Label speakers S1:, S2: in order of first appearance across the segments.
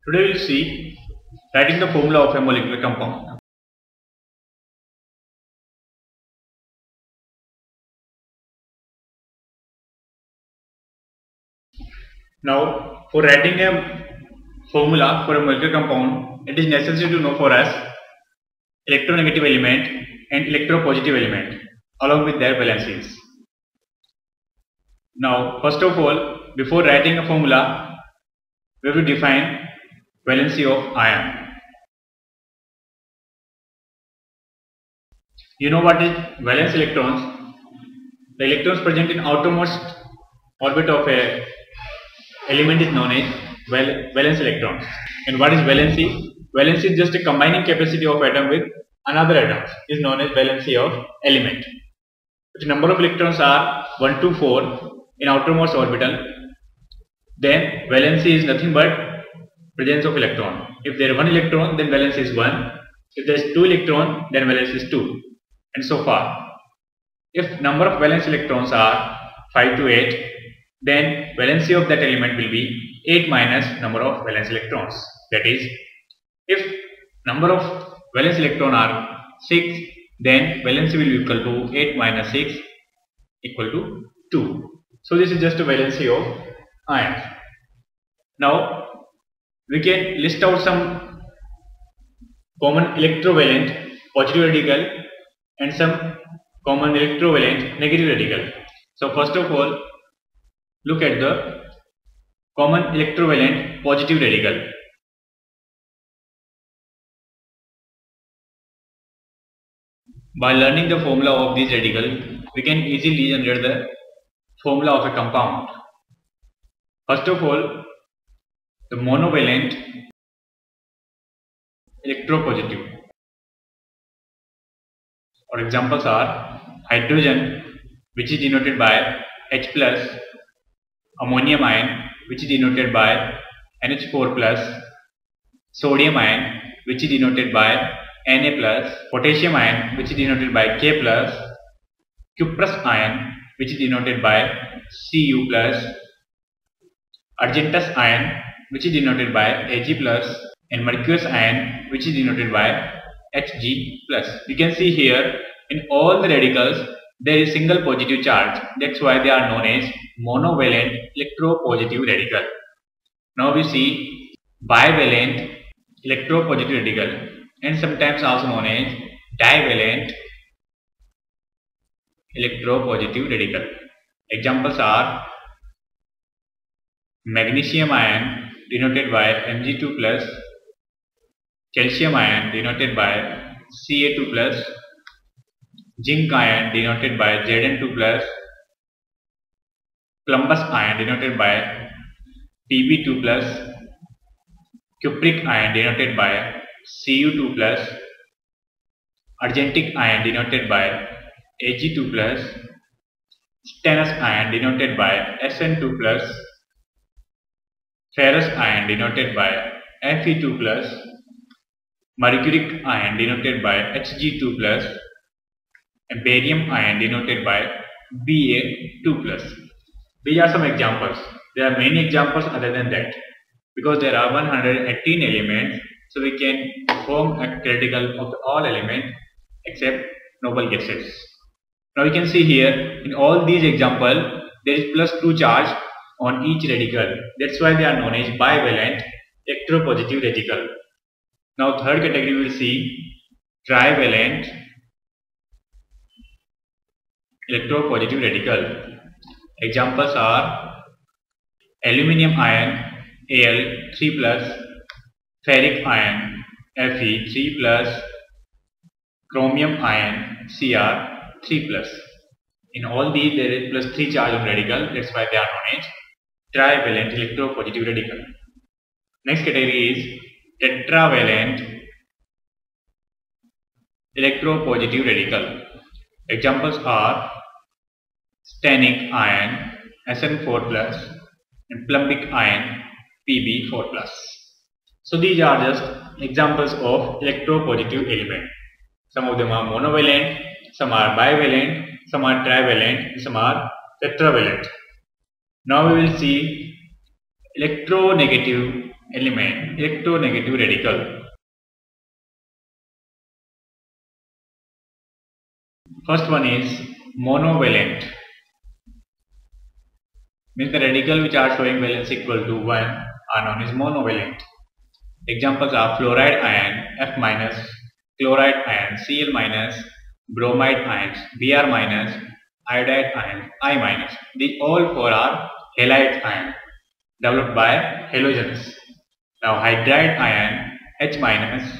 S1: Today we will see writing the formula of a molecular compound. Now, for writing a formula for a molecular compound, it is necessary to know for us electronegative element and electropositive element along with their valencies. Now, first of all, before writing a formula, we have to define valency of ion. You know what is valence electrons? The electrons present in outermost orbit of a element is known as valence electrons. And what is valency? Valency is just a combining capacity of atom with another atom is known as valency of element. If the number of electrons are 1 to 4 in outermost orbital, then valency is nothing but presence of electron. If there is 1 electron, then valence is 1. If there is 2 electron, then valence is 2, and so far. If number of valence electrons are 5 to 8, then valency of that element will be 8 minus number of valence electrons. That is, if number of valence electrons are 6, then valency will be equal to 8 minus 6 equal to 2. So this is just a valency of ions. Now we can list out some common electrovalent positive radical and some common electrovalent negative radical. So first of all, look at the common electrovalent positive radical. By learning the formula of this radical, we can easily generate the formula of a compound. First of all, the monovalent electropositive. Our examples are hydrogen, which is denoted by H plus, ammonium ion, which is denoted by NH4 plus, sodium ion, which is denoted by Na plus, potassium ion, which is denoted by K plus, cuprous ion, which is denoted by Cu plus, argentus ion, which is denoted by Ag plus, and mercurous ion, which is denoted by Hg plus. You can see here in all the radicals there is single positive charge. That's why they are known as monovalent electropositive radical. Now we see bivalent electropositive radical and sometimes also known as divalent electropositive radical. Examples are magnesium ion denoted by Mg2 plus, calcium ion denoted by Ca2 plus, zinc ion denoted by Zn2 plus, plumbous ion denoted by Pb2 plus, cupric ion denoted by Cu2 plus, argentic ion denoted by Ag2 plus, stannous ion denoted by Sn2 plus, ferrous ion denoted by Fe2 plus, mercuric ion denoted by Hg2 plus, and barium ion denoted by Ba2 plus. These are some examples. There are many examples other than that, because there are 118 elements, so we can form a radical of all elements except noble gases. Now you can see here in all these examples there is +2 charge on each radical. That's why they are known as bivalent electropositive radical. Now third category we will see trivalent electropositive radical. Examples are aluminium ion Al3 plus, ferric ion Fe3 plus, chromium ion Cr3 plus. In all these there is +3 charge on radical. That's why they are known as trivalent electropositive radical. Next category is tetravalent electropositive radical. Examples are stannic ion Sn4 plus and plumbic ion Pb4 plus. So these are just examples of electropositive element. Some of them are monovalent, some are bivalent, some are trivalent, and some are tetravalent. Now we will see electronegative element, electronegative radical. First one is monovalent, means the radical which are showing valence equal to 1 are known as monovalent. Examples are fluoride ion F minus, chloride ion Cl minus, bromide ions Br minus, iodide ion I minus. These all four are halide ion developed by halogens. Now hydride ion H minus,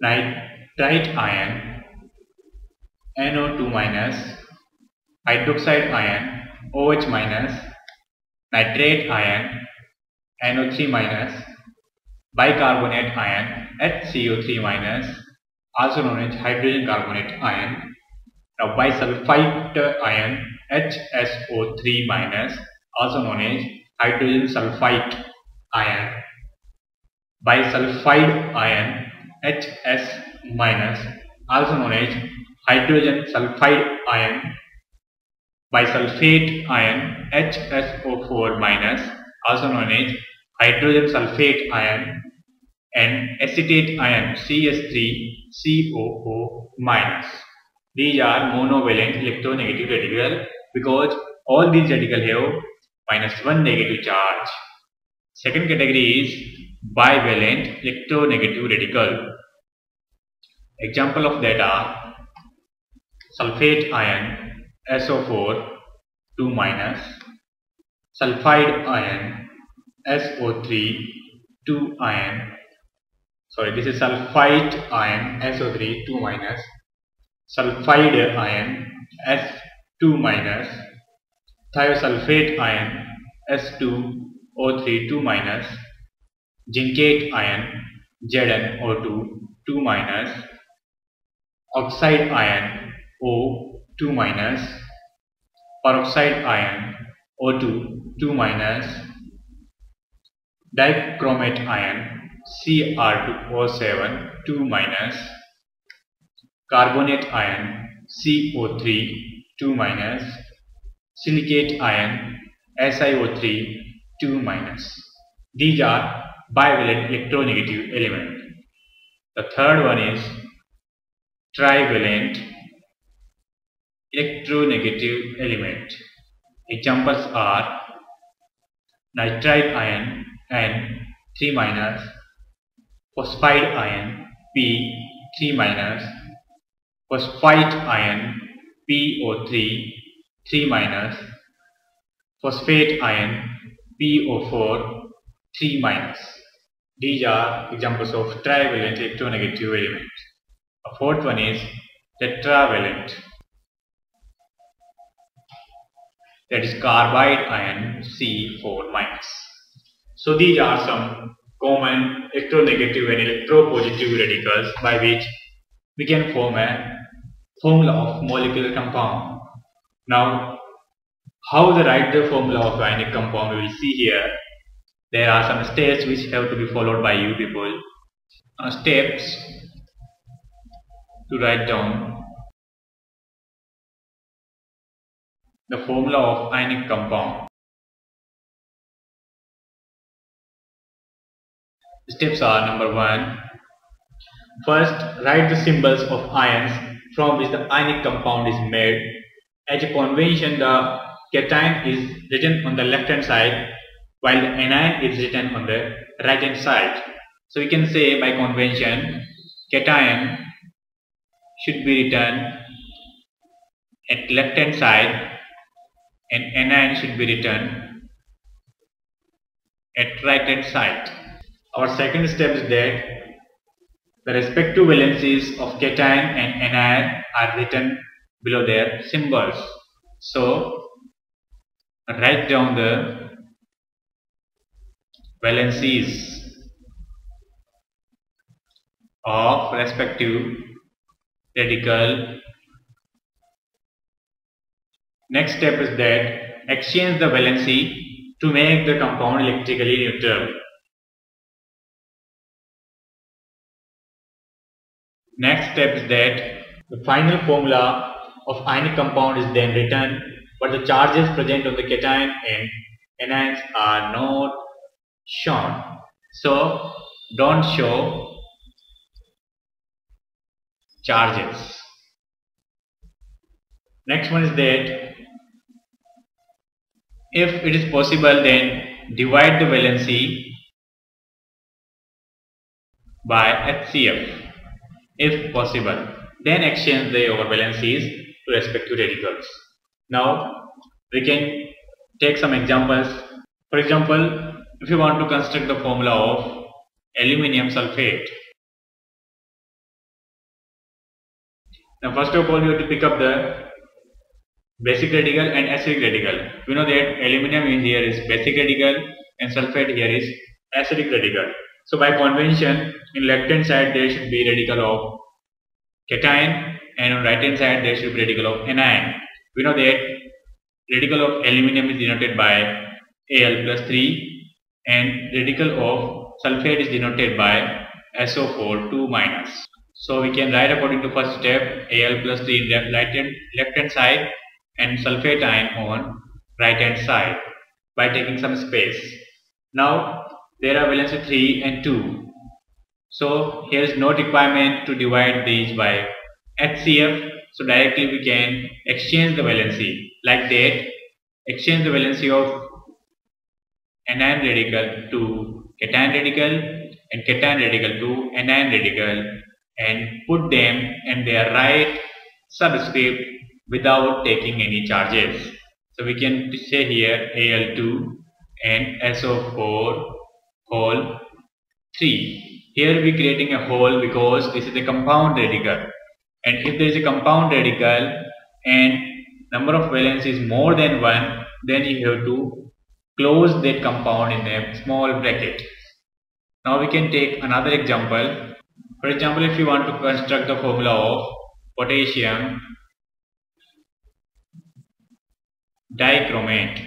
S1: nitrite ion NO2 minus, hydroxide ion OH minus, nitrate ion NO3 minus, bicarbonate ion HCO3 minus, also known as hydrogen carbonate ion. Now bisulfite ion HSO3 minus, also known as hydrogen sulfite ion. Bisulfide ion HS minus, also known as hydrogen sulfide ion. Bisulfate ion HSO4 minus, also known as hydrogen sulfate ion, and acetate ion CS3COO minus. These are monovalent electronegative radical because all these radicals have -1 negative charge. Second category is bivalent electronegative radical. Example of that are sulfate ion SO4 2 minus, sulfide ion SO3 2 ion. Sorry, this is sulfite ion SO3 2 minus, sulfide ion S2 minus, thiosulfate ion S2O3 2 minus, zincate ion ZnO2 2 minus, oxide ion O 2 minus, peroxide ion O2 2 minus, dichromate ion Cr2O7 2 minus, carbonate ion CO3 2 minus, silicate ion SiO3 2 minus. These are bivalent electronegative elements. The third one is trivalent electronegative element. Examples are nitrite ion N3 minus, phosphide ion P3 minus, phosphite ion PO3 3 minus, phosphate ion PO4 3 minus. These are examples of trivalent electronegative elements. The fourth one is tetravalent, that is carbide ion C4 minus. So these are some common electronegative and electropositive radicals by which we can form a formula of molecular compound. Now, how to write the formula of ionic compound we will see here. There are some steps which have to be followed by you people. Steps to write down the formula of ionic compound. The steps are: number 1. First, write the symbols of ions from which the ionic compound is made. As a convention, the cation is written on the left hand side while the anion is written on the right hand side. So we can say by convention, cation should be written at left hand side and anion should be written at right hand side. Our second step is that the respective valencies of cation and anion are written below their symbols. So write down the valencies of respective radical. Next step is that exchange the valency to make the compound electrically neutral. Next step is that the final formula of ionic compound is then written, but the charges present on the cation and anions are not shown. So don't show charges. Next one is that if it is possible, then divide the valency by HCF. If possible, then exchange the valencies to respective radicals. Now we can take some examples. For example, if you want to construct the formula of aluminium sulfate, now first of all you have to pick up the basic radical and acidic radical. We know that aluminium here is basic radical and sulfate here is acidic radical. So by convention, in left hand side there should be radical of cation and on right hand side there should be radical of anion. We know that radical of aluminium is denoted by Al plus 3 and radical of sulfate is denoted by SO4 2 minus. So we can write according to first step Al plus 3 in left hand side and sulfate ion on right hand side by taking some space. Now there are valency 3 and 2. So here is no requirement to divide these by HCF. So directly we can exchange the valency like that. Exchange the valency of anion radical to cation radical and cation radical to anion radical and put them in their right subscript without taking any charges. So we can say here Al2 and SO4 whole 3. Here we are creating a hole because this is a compound radical, and if there is a compound radical and number of valence is more than 1, then you have to close that compound in a small bracket. Now we can take another example. For example, if you want to construct the formula of potassium dichromate,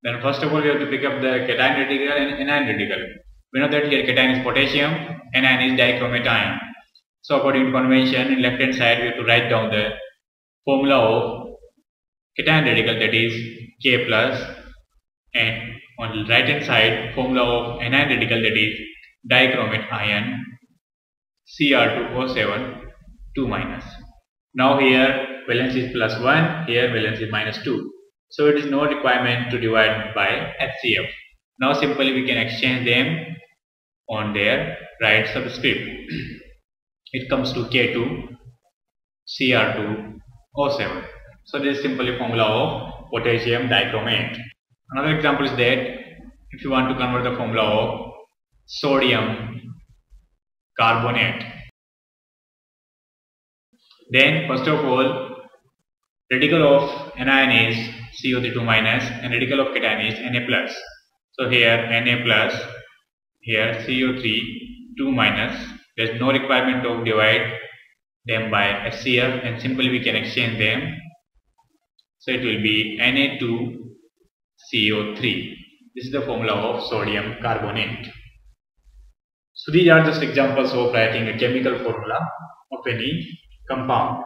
S1: then first of all we have to pick up the cation radical and anion radical. We know that here cation is potassium, anion is dichromate ion. So according to convention, in left hand side we have to write down the formula of cation radical, that is K plus, and on the right hand side formula of anion radical, that is dichromate ion Cr2O7 2 minus. Now here valence is plus 1, here valence is minus 2. So it is no requirement to divide by HCF. Now simply we can exchange them on their right subscript. It comes to K2 Cr2O7. So this is simply formula of potassium dichromate. Another example is that if you want to convert the formula of sodium carbonate, then first of all radical of anion is CO3 2 minus and radical of cation is Na plus. So here Na plus, here CO3 2 minus. There is no requirement to divide them by HCF and simply we can exchange them. So it will be Na2CO3. This is the formula of sodium carbonate. So these are just examples of writing a chemical formula of any compound.